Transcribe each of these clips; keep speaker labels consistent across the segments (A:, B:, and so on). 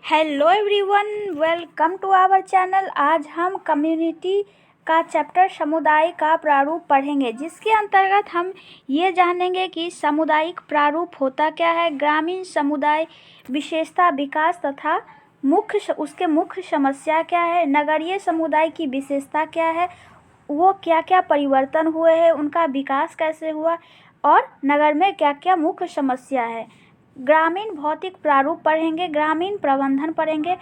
A: Hello everyone, welcome to our channel. आज हम community का चैप्टर समुदाय का प्रारूप पढ़ेंगे, जिसके अंतर्गत हम ये जानेंगे कि सामुदायिक प्रारूप होता क्या है, ग्रामीण समुदाय विशेषता, विकास तथा उसके मुख्य समस्या क्या है, नगरीय समुदाय की विशेषता क्या है, वो क्या क्या परिवर्तन हुए हैं, उनका विकास कैसे हुआ और नगर में क्या क्या मुख्य समस्या है। ग्रामीण भौतिक प्रारूप पढ़ेंगे, ग्रामीण प्रबंधन पढ़ेंगे,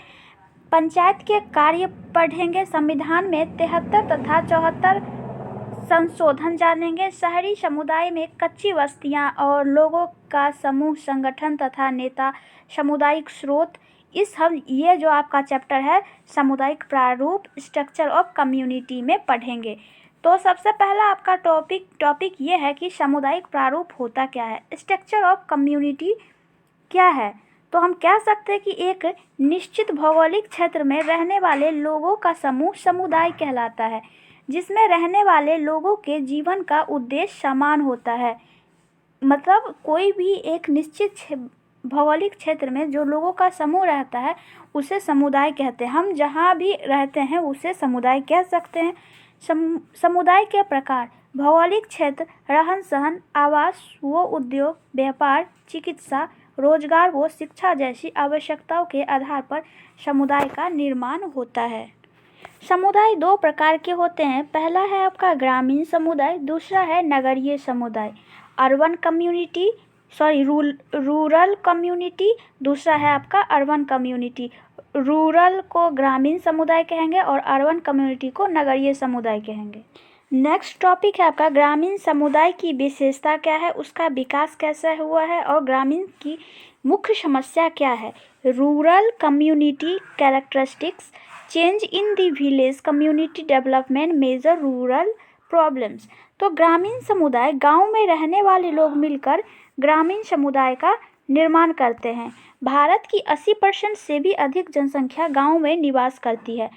A: पंचायत के कार्य पढ़ेंगे, संविधान में 73 तथा 74 संशोधन जानेंगे, शहरी समुदाय में कच्ची बस्तियां और लोगों का समूह, संगठन तथा नेता, सामुदायिक स्रोत। ये जो आपका चैप्टर है सामुदायिक प्रारूप, स्ट्रक्चर ऑफ कम्युनिटी में पढ़ेंगे। तो सबसे पहला आपका टॉपिक ये है कि सामुदायिक प्रारूप होता क्या है, स्ट्रक्चर ऑफ कम्युनिटी क्या है। तो हम कह सकते हैं कि एक निश्चित भौगोलिक क्षेत्र में रहने वाले लोगों का समूह समुदाय कहलाता है, जिसमें रहने वाले लोगों के जीवन का उद्देश्य समान होता है। मतलब कोई भी एक निश्चित भौगोलिक क्षेत्र में जो लोगों का समूह रहता है उसे समुदाय कहते हैं। हम जहाँ भी रहते हैं उसे समुदाय कह सकते हैं। समुदाय के प्रकार: भौगोलिक क्षेत्र, रहन सहन, आवास व उद्योग, व्यापार, चिकित्सा, रोजगार व शिक्षा जैसी आवश्यकताओं के आधार पर समुदाय का निर्माण होता है। समुदाय दो प्रकार के होते हैं। पहला है आपका ग्रामीण समुदाय, दूसरा है नगरीय समुदाय। रूरल कम्युनिटी, दूसरा है आपका अर्बन कम्युनिटी। रूरल को ग्रामीण समुदाय कहेंगे और अर्बन कम्युनिटी को नगरीय समुदाय कहेंगे। नेक्स्ट टॉपिक है आपका ग्रामीण समुदाय की विशेषता क्या है, उसका विकास कैसे हुआ है और ग्रामीण की मुख्य समस्या क्या है। Rural community characteristics: change in the village community development, major rural problems. तो ग्रामीण समुदाय, गांव में रहने वाले लोग मिलकर ग्रामीण समुदाय का निर्माण करते हैं। भारत की 80% से भी अधिक जनसंख्या गांव में निवास करती है।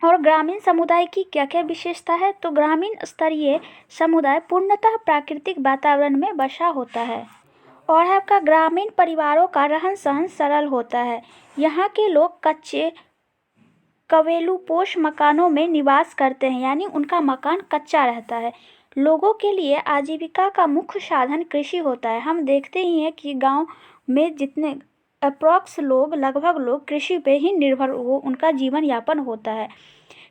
A: और ग्रामीण समुदाय की क्या क्या विशेषता है, तो ग्रामीण स्तरीय समुदाय पूर्णतः प्राकृतिक वातावरण में बसा होता है। और है आपका ग्रामीण परिवारों का रहन सहन सरल होता है। यहाँ के लोग कच्चे कवेलूपोष मकानों में निवास करते हैं, यानी उनका मकान कच्चा रहता है। लोगों के लिए आजीविका का मुख्य साधन कृषि होता है। हम देखते ही हैं कि गांव में जितने लगभग लोग कृषि पे ही निर्भर उनका जीवन यापन होता है।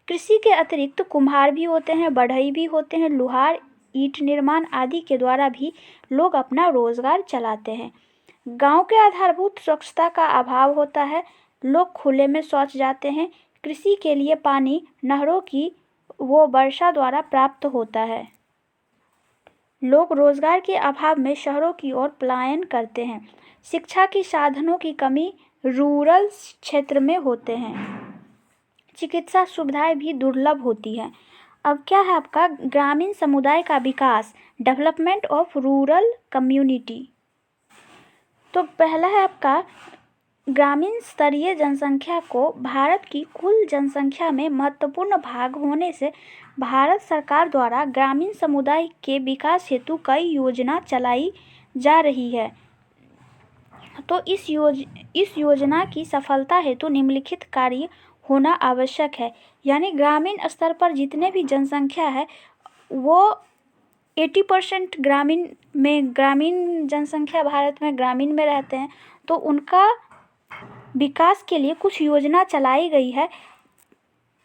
A: कृषि के अतिरिक्त कुम्हार भी होते हैं, बढ़ई भी होते हैं, लुहार, ईंट निर्माण आदि के द्वारा भी लोग अपना रोजगार चलाते हैं। गांव के आधारभूत स्वच्छता का अभाव होता है, लोग खुले में शौच जाते हैं। कृषि के लिए पानी नहरों की वो वर्षा द्वारा प्राप्त होता है। लोग रोजगार के अभाव में शहरों की ओर पलायन करते हैं। शिक्षा की साधनों की कमी रूरल क्षेत्र में होते हैं। चिकित्सा सुविधाएं भी दुर्लभ होती हैं। अब क्या है आपका ग्रामीण समुदाय का विकास, डेवलपमेंट ऑफ रूरल कम्युनिटी। तो पहला है आपका ग्रामीण स्तरीय जनसंख्या को भारत की कुल जनसंख्या में महत्वपूर्ण भाग होने से भारत सरकार द्वारा ग्रामीण समुदाय के विकास हेतु कई योजना चलाई जा रही है। तो इस योजना की सफलता हेतु निम्नलिखित कार्य होना आवश्यक है। यानी ग्रामीण स्तर पर जितने भी जनसंख्या है वो 80% ग्रामीण जनसंख्या भारत में ग्रामीण में रहते हैं। तो उनका विकास के लिए कुछ योजना चलाई गई है।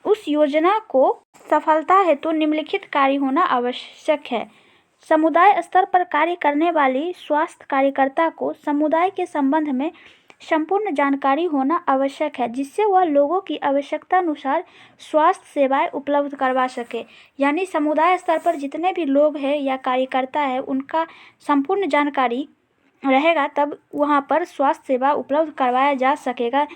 A: उस योजना को सफलता हेतु निम्नलिखित कार्य होना आवश्यक है। समुदाय स्तर पर कार्य करने वाली स्वास्थ्य कार्यकर्ता को समुदाय के संबंध में संपूर्ण जानकारी होना आवश्यक है, जिससे वह लोगों की आवश्यकता अनुसार स्वास्थ्य सेवाएं उपलब्ध करवा सके। यानी समुदाय स्तर पर जितने भी लोग हैं या कार्यकर्ता है उनका संपूर्ण जानकारी रहेगा, तब वहाँ पर स्वास्थ्य सेवा उपलब्ध करवाया जा सकेगा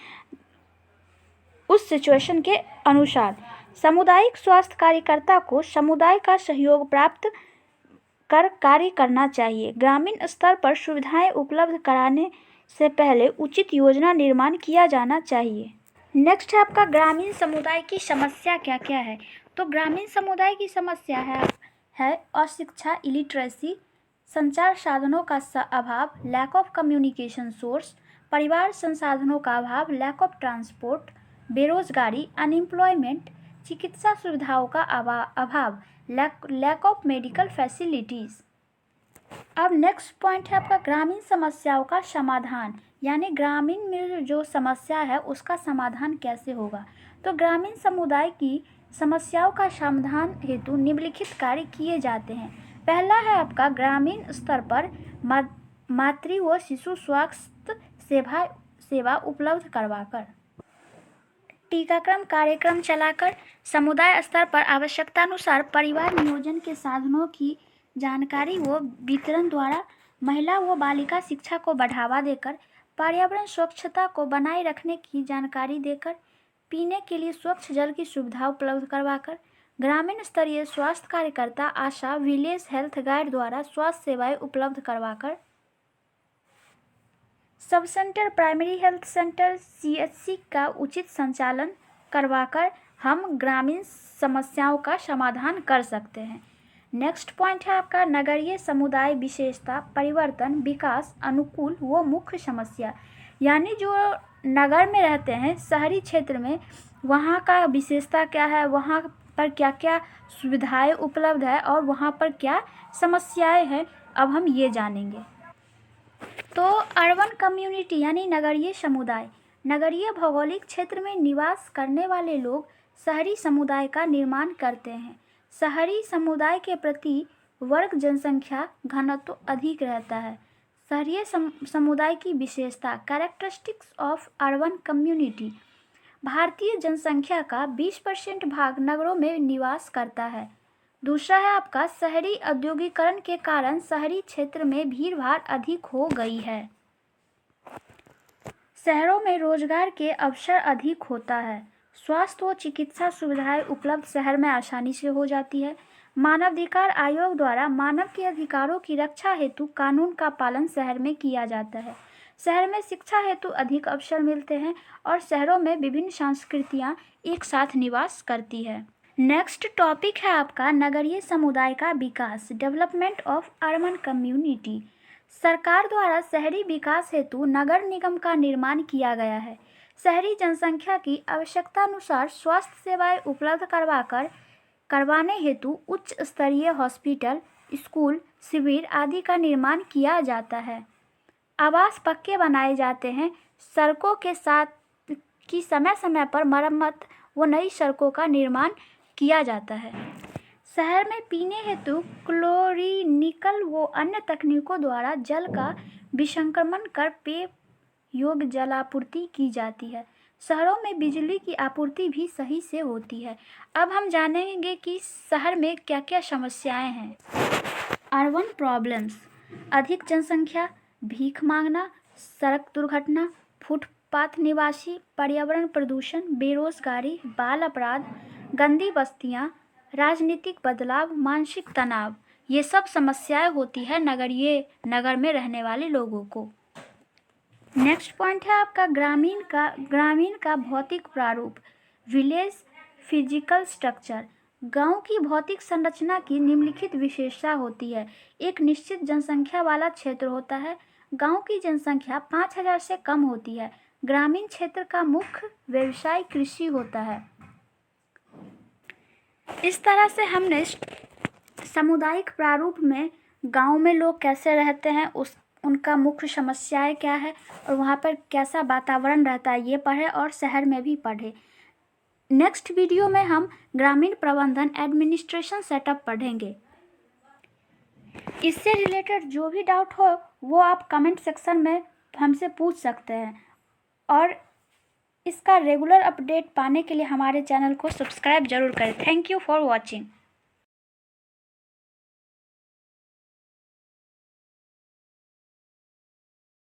A: उस सिचुएशन के अनुसार। सामुदायिक स्वास्थ्य कार्यकर्ता को समुदाय का सहयोग प्राप्त कर कार्य करना चाहिए। ग्रामीण स्तर पर सुविधाएं उपलब्ध कराने से पहले उचित योजना निर्माण किया जाना चाहिए। नेक्स्ट है आपका ग्रामीण समुदाय की समस्या क्या क्या है। तो ग्रामीण समुदाय की समस्या है अशिक्षा, इलिटरेसी, संचार साधनों का अभाव, लैक ऑफ कम्युनिकेशन सोर्स, परिवार संसाधनों का अभाव, लैक ऑफ ट्रांसपोर्ट, बेरोजगारी, अनएम्प्लॉयमेंट, चिकित्सा सुविधाओं का अभाव, लैक ऑफ मेडिकल फैसिलिटीज़। अब नेक्स्ट पॉइंट है आपका ग्रामीण समस्याओं का समाधान, यानी ग्रामीण में जो समस्या है उसका समाधान कैसे होगा। तो ग्रामीण समुदाय की समस्याओं का समाधान हेतु निम्नलिखित कार्य किए जाते हैं। पहला है आपका ग्रामीण स्तर पर मातृ व शिशु स्वास्थ्य सेवा उपलब्ध करवाकर, टीकाकरण कार्यक्रम चलाकर, समुदाय स्तर पर आवश्यकतानुसार परिवार नियोजन के साधनों की जानकारी व वितरण द्वारा महिला व बालिका शिक्षा को बढ़ावा देकर, पर्यावरण स्वच्छता को बनाए रखने की जानकारी देकर, पीने के लिए स्वच्छ जल की सुविधा उपलब्ध करवाकर, ग्रामीण स्तरीय स्वास्थ्य कार्यकर्ता, आशा, विलेज हेल्थ गाइड द्वारा स्वास्थ्य सेवाएं उपलब्ध करवाकर, sub centre, primary health centre, CHC का उचित संचालन करवाकर हम ग्रामीण समस्याओं का समाधान कर सकते हैं। नेक्स्ट पॉइंट है आपका नगरीय समुदाय विशेषता, परिवर्तन, विकास, अनुकूल व मुख्य समस्या, यानी जो नगर में रहते हैं, शहरी क्षेत्र में, वहाँ का विशेषता क्या है, वहाँ पर क्या क्या सुविधाएं उपलब्ध है और वहाँ पर क्या समस्याएं हैं, अब हम ये जानेंगे। तो अर्बन कम्युनिटी यानी नगरीय समुदाय, नगरीय भौगोलिक क्षेत्र में निवास करने वाले लोग शहरी समुदाय का निर्माण करते हैं। शहरी समुदाय के प्रति वर्ग जनसंख्या घनत्व अधिक रहता है। शहरी समुदाय की विशेषता, कैरेक्टरिस्टिक्स ऑफ अर्बन कम्युनिटी, भारतीय जनसंख्या का 20% भाग नगरों में निवास करता है। दूसरा है आपका शहरी औद्योगिकरण के कारण शहरी क्षेत्र में भीड़भाड़ अधिक हो गई है। शहरों में रोजगार के अवसर अधिक होता है। स्वास्थ्य व चिकित्सा सुविधाएं उपलब्ध शहर में आसानी से हो जाती है। मानवाधिकार आयोग द्वारा मानव के अधिकारों की रक्षा हेतु कानून का पालन शहर में किया जाता है। शहर में शिक्षा हेतु अधिक अवसर मिलते हैं और शहरों में विभिन्न संस्कृतियां एक साथ निवास करती है। नेक्स्ट टॉपिक है आपका नगरीय समुदाय का विकास, डेवलपमेंट ऑफ अर्बन कम्युनिटी। सरकार द्वारा शहरी विकास हेतु नगर निगम का निर्माण किया गया है। शहरी जनसंख्या की आवश्यकतानुसार स्वास्थ्य सेवाएं उपलब्ध करवाने हेतु उच्च स्तरीय हॉस्पिटल, स्कूल, शिविर आदि का निर्माण किया जाता है। आवास पक्के बनाए जाते हैं। सड़कों के साथ की समय समय पर मरम्मत व नई सड़कों का निर्माण किया जाता है। शहर में पीने हेतु क्लोरीनिकल व अन्य तकनीकों द्वारा जल का विसंक्रमण कर पेय योग्य जलापूर्ति की जाती है। शहरों में बिजली की आपूर्ति भी सही से होती है। अब हम जानेंगे कि शहर में क्या क्या समस्याएं हैं। अर्बन प्रॉब्लम्स, अधिक जनसंख्या, भीख मांगना, सड़क दुर्घटना, फुटपाथ निवासी, पर्यावरण प्रदूषण, बेरोजगारी, बाल अपराध, गंदी बस्तियां, राजनीतिक बदलाव, मानसिक तनाव, ये सब समस्याएं होती है नगर में रहने वाले लोगों को। नेक्स्ट पॉइंट है आपका ग्रामीण का भौतिक प्रारूप, विलेज फिजिकल स्ट्रक्चर। गांव की भौतिक संरचना की निम्नलिखित विशेषता होती है। एक निश्चित जनसंख्या वाला क्षेत्र होता है। गांव की जनसंख्या 5000 से कम होती है। ग्रामीण क्षेत्र का मुख्य व्यवसाय कृषि होता है। इस तरह से हमने सामुदायिक प्रारूप में गांव में लोग कैसे रहते हैं, उनका मुख्य समस्याएं क्या है और वहाँ पर कैसा वातावरण रहता है ये पढ़े और शहर में भी पढ़े। नेक्स्ट वीडियो में हम ग्रामीण प्रबंधन एडमिनिस्ट्रेशन सेटअप पढ़ेंगे। इससे रिलेटेड जो भी डाउट हो वो आप कमेंट सेक्शन में हमसे पूछ सकते हैं और इसका रेगुलर अपडेट पाने के लिए हमारे चैनल को सब्सक्राइब जरूर करें। Thank you for watching.